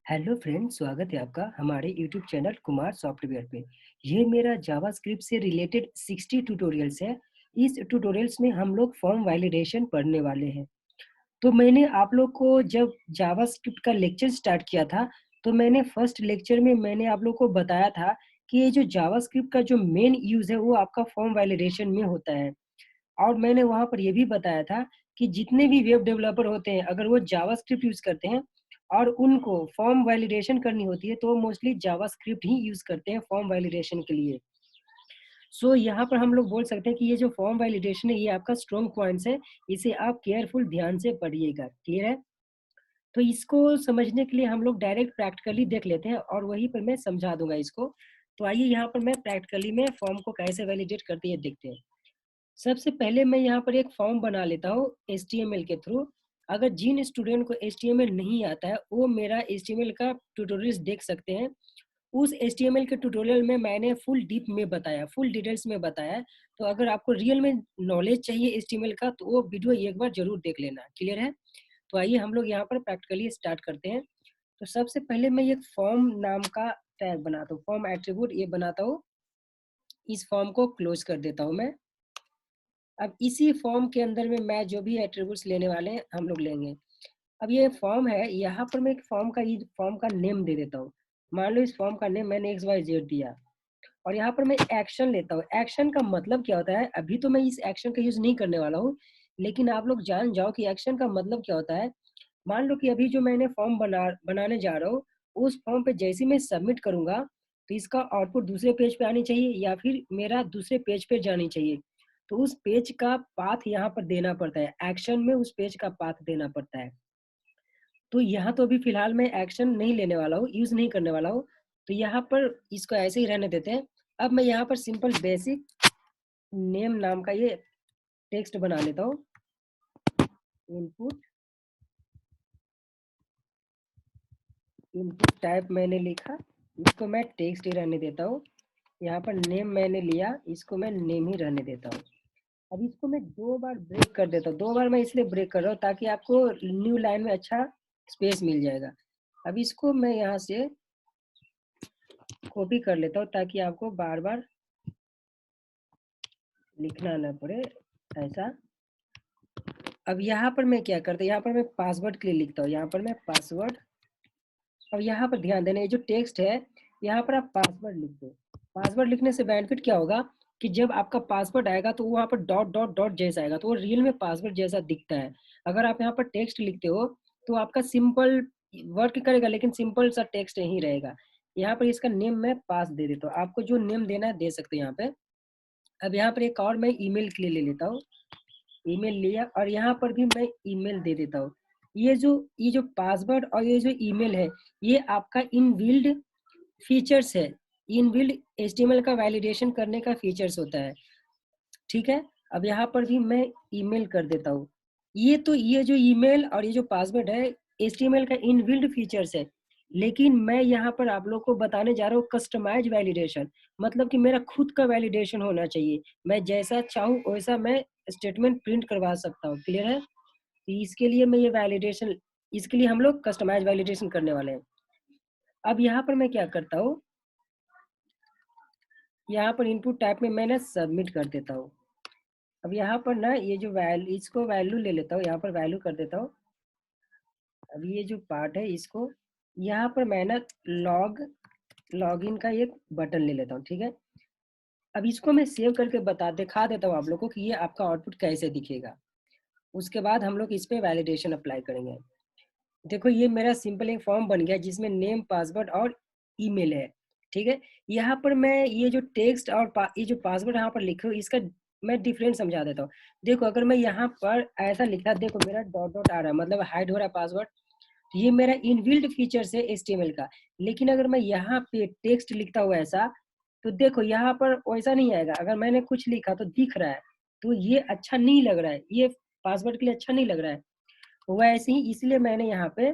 Hello friends, स्वागत है आपका हमारे यूट्यूब चैनल कुमार सॉफ्टवेयर पे। ये मेरा जावास्क्रिप्ट से रिलेटेड 60 ट्यूटोरियल्स है। इस ट्यूटोरियल्स में हम लोग फॉर्म वैलिडेशन पढ़ने वाले हैं। तो मैंने आप लोग को जब जावास्क्रिप्ट का लेक्चर स्टार्ट किया था, तो मैंने फर्स्ट लेक्चर में मैंने आप लोग को बताया था कि ये जो जावास्क्रिप्ट का जो मेन यूज़ है वो आपका फॉर्म वैलिडेशन में होता है। और मैंने वहाँ पर ये भी बताया था कि जितने भी वेब डेवलपर होते हैं, अगर वो जावास्क्रिप्ट यूज़ करते हैं और उनको फॉर्म वैलिडेशन करनी होती है, तो वो मोस्टली जावास्क्रिप्ट ही यूज़ करते हैं फॉर्म वैलिडेशन के लिए। सो यहाँ पर हम लोग बोल सकते हैं कि ये जो फॉर्म वैलिडेशन है, ये आपका स्ट्रॉन्ग पॉइंट्स है। इसे आप केयरफुल ध्यान से पढ़िएगा। क्लियर है? तो इसको समझने के लिए हम लोग डायरेक्ट प्रैक्टिकली देख लेते हैं और वहीं पर मैं समझा दूँगा इसको। तो आइए यहाँ पर मैं प्रैक्टिकली में फॉर्म को कैसे वैलिडेट करते हैं देखते हैं। सबसे पहले मैं यहाँ पर एक फॉर्म बना लेता हूँ एचटीएमएल के थ्रू। अगर जिन स्टूडेंट को एचटीएमएल नहीं आता है, वो मेरा एचटीएमएल का ट्यूटोरियल्स देख सकते हैं। उस एचटीएमएल के ट्यूटोरियल में मैंने फुल डीप में बताया, फुल डिटेल्स में बताया है। तो अगर आपको रियल में नॉलेज चाहिए एचटीएमएल का, तो वो वीडियो एक बार ज़रूर देख लेना। क्लियर है? तो आइए हम लोग यहाँ पर प्रैक्टिकली स्टार्ट करते हैं। तो सबसे पहले मैं एक फॉर्म नाम का टैग बनाता हूँ, फॉर्म एट्रीब्यूट ये बनाता हूँ। इस फॉर्म को क्लोज कर देता हूँ मैं। अब इसी फॉर्म के अंदर में मैं जो भी एट्रीब्यूट्स लेने वाले हैं हम लोग लेंगे। अब ये फॉर्म है, यहाँ पर मैं एक फॉर्म का नेम दे देता हूँ। मान लो इस फॉर्म का नेम मैंने एक्स वाई जेड दिया और यहाँ पर मैं एक्शन लेता हूँ। एक्शन का मतलब क्या होता है, अभी तो मैं इस एक्शन का यूज नहीं करने वाला हूँ, लेकिन आप लोग जान जाओ कि एक्शन का मतलब क्या होता है। मान लो कि अभी जो मैंने फॉर्म बनाने जा रहा हूँ, उस फॉर्म पे जैसे ही मैं सबमिट करूंगा, तो इसका आउटपुट दूसरे पेज पे आनी चाहिए या फिर मेरा दूसरे पेज पे जानी चाहिए। तो उस पेज का पाथ यहाँ पर देना पड़ता है, एक्शन में उस पेज का पाथ देना पड़ता है। तो यहाँ तो अभी फिलहाल मैं एक्शन नहीं लेने वाला हूँ, यूज नहीं करने वाला हूँ। तो यहाँ पर इसको ऐसे ही रहने देते हैं। अब मैं यहाँ पर सिंपल बेसिक नेम नाम का ये टेक्स्ट बना लेता हूँ। इनपुट इनपुट टाइप मैंने लिखा, इसको मैं टेक्स्ट ही रहने देता हूँ। यहाँ पर नेम मैंने लिया, इसको मैं नेम ही रहने देता हूँ। अब इसको मैं 2 बार ब्रेक कर देता हूँ। 2 बार मैं इसलिए ब्रेक कर रहा हूँ ताकि आपको न्यू लाइन में अच्छा स्पेस मिल जाएगा। अब इसको मैं यहाँ से कॉपी कर लेता हूँ ताकि आपको बार बार लिखना ना पड़े ऐसा। अब यहाँ पर मैं क्या करता हूँ, यहाँ पर मैं पासवर्ड के लिए लिखता हूँ। यहाँ पर मैं पासवर्ड, अब यहाँ पर ध्यान देना, ये जो टेक्स्ट है यहाँ पर आप पासवर्ड लिख दो। पासवर्ड लिखने से बेनिफिट क्या होगा कि जब आपका पासवर्ड आएगा तो वहाँ पर डॉट डॉट डॉट जैसा आएगा, तो वो रियल में पासवर्ड जैसा दिखता है। अगर आप यहाँ पर टेक्स्ट लिखते हो तो आपका सिंपल वर्क करेगा, लेकिन सिंपल सा टेक्स्ट ही रहेगा। यहाँ पर इसका नेम मैं पास दे देता हूँ, आपको जो नेम देना है दे सकते हैं यहाँ पे। अब यहाँ पर एक और मैं ईमेल के लिए ले लेता हूँ। ईमेल लिया और यहाँ पर भी मैं ईमेल दे देता हूँ। ये जो पासवर्ड और ये जो ईमेल है, ये आपका इनबिल्ड फीचर्स है। इनबिल्ड एचटीएमएल का वैलिडेशन करने का फीचर्स होता है। ठीक है? अब यहाँ पर भी मैं ईमेल कर देता हूँ। ये जो ईमेल और ये जो पासवर्ड है, एचटीएमएल का इनबिल्ड फीचर्स है। लेकिन मैं यहाँ पर आप लोग को बताने जा रहा हूँ कस्टमाइज वैलिडेशन, मतलब कि मेरा खुद का वैलिडेशन होना चाहिए। मैं जैसा चाहूँ वैसा मैं स्टेटमेंट प्रिंट करवा सकता हूँ। क्लियर है? तो इसके लिए मैं ये वैलिडेशन, इसके लिए हम लोग कस्टमाइज वैलिडेशन करने वाले हैं। अब यहाँ पर मैं क्या करता हूँ, यहाँ पर इनपुट टाइप में मैं ना सबमिट कर देता हूँ। अब यहाँ पर ना ये जो वैल्यू, इसको वैल्यू ले लेता हूँ, यहाँ पर वैल्यू कर देता हूँ। अब ये जो पार्ट है इसको यहाँ पर मैं ना लॉगिन का एक बटन ले लेता हूँ। ठीक है? अब इसको मैं सेव करके दिखा देता हूँ आप लोगों को कि ये आपका आउटपुट कैसे दिखेगा। उसके बाद हम लोग इस पे वैलिडेशन अप्लाई करेंगे। देखो ये मेरा सिंपल एक फॉर्म बन गया जिसमें नेम, पासवर्ड और ईमेल है। ठीक है? यहाँ पर मैं ये जो टेक्स्ट और ये जो पासवर्ड यहाँ पर लिखे हूँ, इसका मैं डिफरेंस समझा देता हूँ। देखो अगर मैं यहाँ पर ऐसा लिखता, देखो मेरा डॉट डॉट आ रहा है, मतलब हाइड हो रहा है पासवर्ड। तो ये मेरा इनबिल्ट फीचर्स है एचटीएमएल का। लेकिन अगर मैं यहाँ पे टेक्स्ट लिखता हूँ ऐसा, तो देखो यहाँ पर वैसा नहीं आएगा। अगर मैंने कुछ लिखा तो दिख रहा है, तो ये अच्छा नहीं लग रहा है, ये पासवर्ड के लिए अच्छा नहीं लग रहा है। वैसे ही इसलिए मैंने यहाँ पे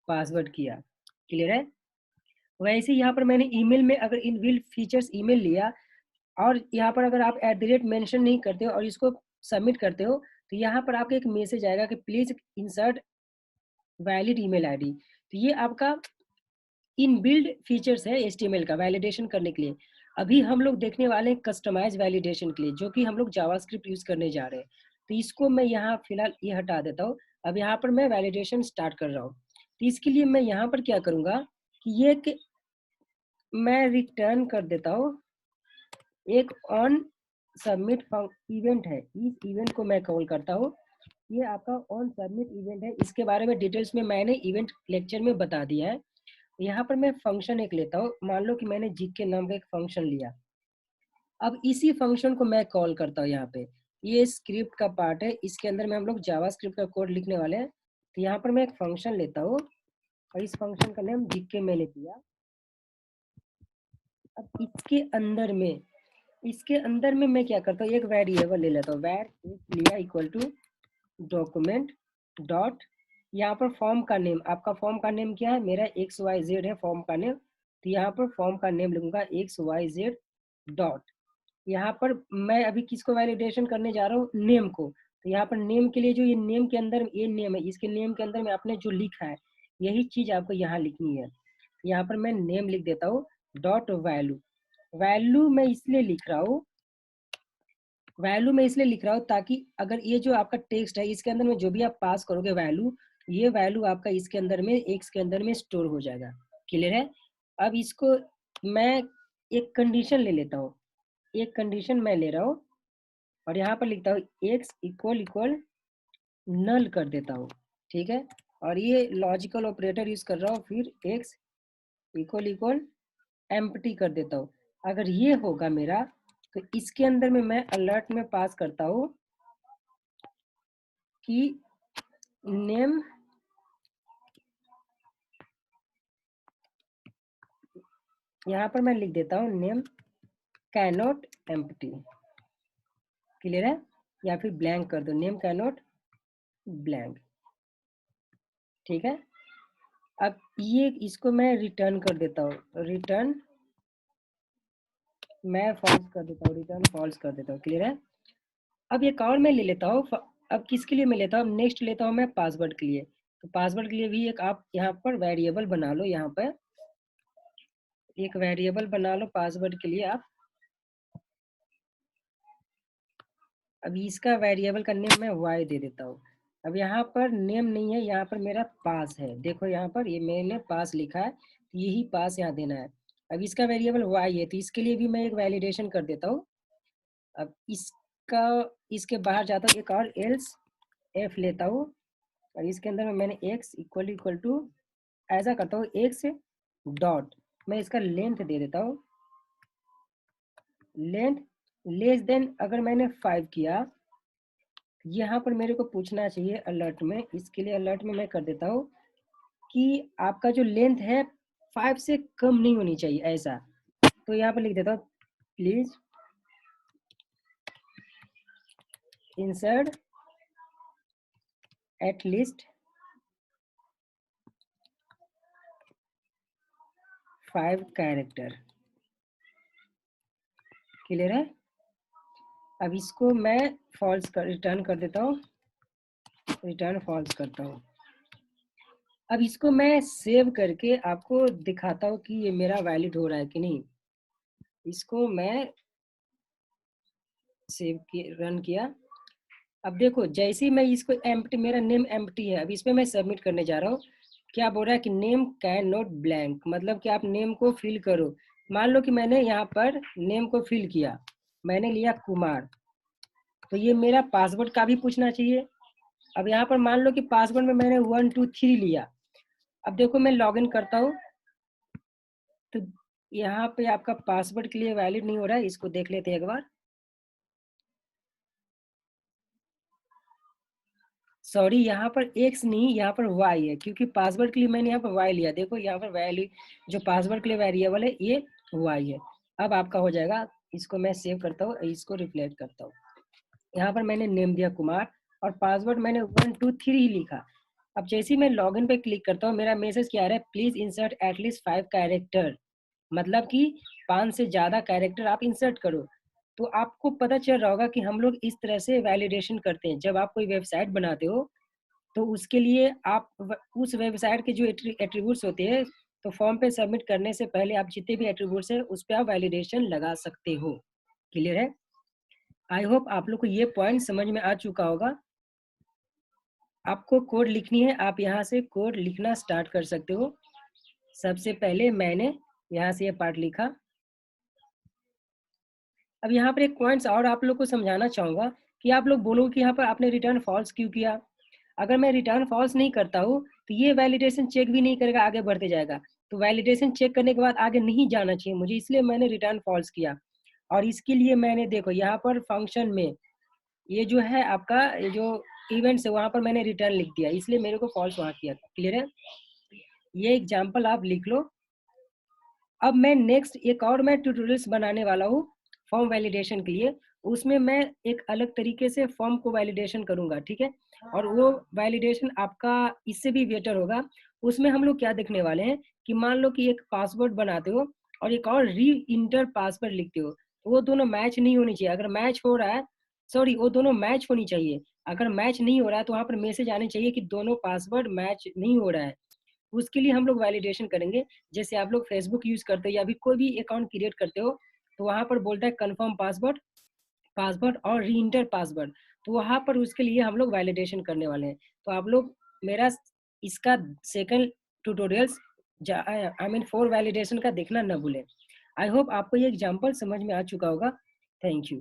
पासवर्ड किया। क्लियर है? वैसे ही यहाँ पर मैंने ईमेल में अगर इनबिल्ट फीचर्स ईमेल लिया और यहाँ पर अगर आप @ मेंशन नहीं करते हो और इसको सबमिट करते हो, तो यहाँ पर आपको एक मैसेज आएगा कि please insert valid email ID. तो ये आपका इनबिल्ड फीचर्स है HTML का वैलिडेशन करने के लिए। अभी हम लोग देखने वाले हैं कस्टमाइज वैलिडेशन के लिए, जो कि हम लोग जावास्क्रिप्ट यूज करने जा रहे हैं। तो इसको मैं यहाँ फिलहाल ये हटा देता हूँ। अब यहाँ पर मैं वैलिडेशन स्टार्ट कर रहा हूँ। तो इसके लिए मैं यहाँ पर क्या करूँगा कि ये मैं रिटर्न कर देता हूँ एक ऑन सबमिट इवेंट है। इस इवेंट को मैं कॉल करता हूँ। ये आपका ऑन सबमिट इवेंट है। इसके बारे में डिटेल्स में मैंने इवेंट लेक्चर में बता दिया है। यहाँ पर मैं फंक्शन एक लेता हूँ। मान लो कि मैंने जीके नाम का एक फंक्शन लिया। अब इसी फंक्शन को मैं कॉल करता हूँ यहाँ पे। ये स्क्रिप्ट का पार्ट है, इसके अंदर में हम लोग जावास्क्रिप्ट का कोड लिखने वाले हैं। तो यहाँ पर मैं एक फंक्शन लेता हूँ और इस फंक्शन का नाम जीके मैंने दिया। अब इसके अंदर में मैं क्या करता हूँ, एक वेरिएबल ले लेता हूँ। वैर लिया इक्वल टू डॉक्यूमेंट डॉट, यहाँ पर फॉर्म का नेम, आपका फॉर्म का नेम क्या है, मेरा XYZ है फॉर्म का नेम। तो यहाँ पर फॉर्म का नेम लिखूंगा XYZ डॉट। यहाँ पर मैं अभी किसको वैलिडेशन करने जा रहा हूँ, नेम को। तो यहाँ पर नेम के लिए जो ये नेम के अंदर ये नेम है, इसके नेम के अंदर में आपने जो लिखा है यही चीज आपको यहाँ लिखनी है। यहाँ पर मैं नेम लिख देता हूँ डॉट वैल्यू। वैल्यू मैं इसलिए लिख रहा हूँ, ताकि अगर ये जो आपका टेक्स्ट है इसके अंदर में जो भी आप पास करोगे वैल्यू, ये वैल्यू आपका इसके अंदर में एक्स के अंदर में स्टोर हो जाएगा। क्लियर है। अब इसको मैं एक कंडीशन ले लेता हूँ। एक कंडीशन मैं ले रहा हूँ और यहाँ पर लिखता हूँ एक्स इक्वल इक्वल नल कर देता हूँ। ठीक है। और ये लॉजिकल ऑपरेटर यूज कर रहा हूँ, फिर एक्स इक्वल इक्वल एम्प्टी कर देता हूँ। अगर ये होगा मेरा, तो इसके अंदर में मैं अलर्ट में पास करता हूँ कि नेम यहाँ पर मैं लिख देता हूँ नेम कैनॉट एम्प्टी। क्लियर है। या फिर ब्लैंक कर दो, नेम कैनॉट ब्लैंक। ठीक है। अब ये इसको मैं रिटर्न कर देता हूँ, रिटर्न मैं फॉल्स कर देता हूँ, रिटर्न फॉल्स कर देता हूँ। क्लियर है। अब एक और मैं ले लेता हूँ। अब किसके लिए मैं लेता हूँ, नेक्स्ट लेता हूँ मैं पासवर्ड के लिए। तो पासवर्ड के लिए भी एक आप यहाँ पर वेरिएबल बना लो। यहाँ पर एक वेरिएबल बना लो पासवर्ड के लिए आप। अभी इसका वेरिएबल का नेम मैं y दे देता हूँ। अब यहाँ पर नेम नहीं है, यहाँ पर मेरा पास है। देखो यहाँ पर ये मैंने पास लिखा है, तो यही पास यहाँ देना है। अब इसका वेरिएबल y है, तो इसके लिए भी मैं एक वैलिडेशन कर देता हूँ। अब इसके बाहर जाता हूँ, एक और एल्स f लेता हूँ और इसके अंदर में मैंने x इक्वल इक्वल टू ऐसा करता हूँ x डॉट, मैं इसका लेंथ दे देता हूँ। लेंथ लेस देन अगर मैंने 5 किया, यहाँ पर मेरे को पूछना चाहिए अलर्ट में। इसके लिए अलर्ट में मैं कर देता हूँ कि आपका जो लेंथ है 5 से कम नहीं होनी चाहिए ऐसा। तो यहाँ पर लिख देता हूँ please insert at least 5 character. Clear है। अब इसको मैं फॉल्स कर रिटर्न कर देता हूँ, रिटर्न फॉल्स करता हूँ। अब इसको मैं सेव करके आपको दिखाता हूँ कि ये मेरा वैलिड हो रहा है कि नहीं। इसको मैं सेव रन किया। अब देखो जैसे ही मैं इसको एम्प्टी, मेरा नेम एम्प्टी है, अब इस पे मैं सबमिट करने जा रहा हूँ। क्या बोल रहा है कि नेम कैन नॉट ब्लैंक, मतलब कि आप नेम को फिल करो। मान लो कि मैंने यहाँ पर नेम को फिल किया, मैंने लिया कुमार, तो ये मेरा पासवर्ड का भी पूछना चाहिए। अब यहाँ पर मान लो कि पासवर्ड में मैंने 1 2 3 लिया। अब देखो मैं लॉगिन करता हूँ, तो यहाँ पे आपका पासवर्ड के लिए वैलिड नहीं हो रहा है। इसको देख लेते हैं एक बार। सॉरी, यहाँ पर x नहीं, यहाँ पर y है, क्योंकि पासवर्ड के लिए मैंने यहाँ पर y लिया। देखो यहाँ पर वैल्यू जो पासवर्ड के लिए वेरिएबल है ये y है। अब आपका हो जाएगा। इसको मैं सेव करता हूँ, इसको रिफ्लेक्ट करता हूँ। यहाँ पर मैंने नेम दिया कुमार और पासवर्ड मैंने 1 2 3 ही लिखा। अब जैसे ही मैं लॉगिन पे क्लिक करता हूँ, मेरा मैसेज क्या आ रहा है, प्लीज इंसर्ट एटलीस्ट 5 कैरेक्टर, मतलब कि 5 से ज्यादा कैरेक्टर आप इंसर्ट करो। तो आपको पता चल रहा होगा कि हम लोग इस तरह से वैलिडेशन करते हैं। जब आप कोई वेबसाइट बनाते हो तो उसके लिए आप उस वेबसाइट के जो एट्रीब्यूट्स होते हैं तो फॉर्म पे सबमिट करने से पहले आप जितने भी एट्रीब्यूट्स हैं उस पे आप वैलिडेशन लगा सकते हो। क्लियर है? आई होप आप लोग को ये पॉइंट समझ में आ चुका होगा। आपको कोड लिखनी है, आप यहाँ से कोड लिखना स्टार्ट कर सकते हो। सबसे पहले मैंने यहाँ से ये पार्ट लिखा। अब यहाँ पर एक पॉइंट्स और आप लोग को समझाना चाहूँगा कि आप लोग बोलोगे कि यहाँ पर आपने रिटर्न फॉल्स क्यों किया। अगर मैं रिटर्न फॉल्स नहीं करता हूँ तो ये वैलिडेशन चेक भी नहीं करेगा, आगे बढ़ते जाएगा। तो वैलिडेशन चेक करने के बाद आगे नहीं जाना चाहिए मुझे, इसलिए मैंने रिटर्न फॉल्स किया। और इसके लिए मैंने देखो यहाँ पर फंक्शन में ये जो है आपका ये जो इवेंट्स है वहाँ पर मैंने रिटर्न लिख दिया, इसलिए मेरे को फॉल्स वहाँ किया था। क्लियर है? ये एग्जाम्पल आप लिख लो। अब मैं नेक्स्ट एक और मैं ट्यूटोरियल्स बनाने वाला हूँ फॉर्म वैलिडेशन के लिए। उसमें मैं एक अलग तरीके से फॉर्म को वैलिडेशन करूंगा, ठीक है? और वो वैलिडेशन आपका इससे भी बेटर होगा। उसमें हम लोग क्या देखने वाले हैं कि मान लो कि एक पासवर्ड बनाते हो और एक और री इंटर पासवर्ड लिखते हो, तो वो दोनों मैच नहीं होनी चाहिए। अगर मैच हो रहा है, सॉरी, वो दोनों मैच होनी चाहिए। अगर मैच नहीं हो रहा है तो वहाँ पर मैसेज आनी चाहिए कि दोनों पासवर्ड मैच नहीं हो रहा है। उसके लिए हम लोग वैलिडेशन करेंगे। जैसे आप लोग फेसबुक यूज करते हो या भी कोई भी अकाउंट क्रिएट करते हो, तो वहां पर बोलता है कंफर्म पासवर्ड, पासवर्ड और री इंटर पासवर्ड। तो वहां पर उसके लिए हम लोग वैलिडेशन करने वाले हैं। तो आप लोग मेरा इसका second tutorials I mean for validation का देखना न भूलें। आई होप आपको ये एग्जांपल समझ में आ चुका होगा। Thank you.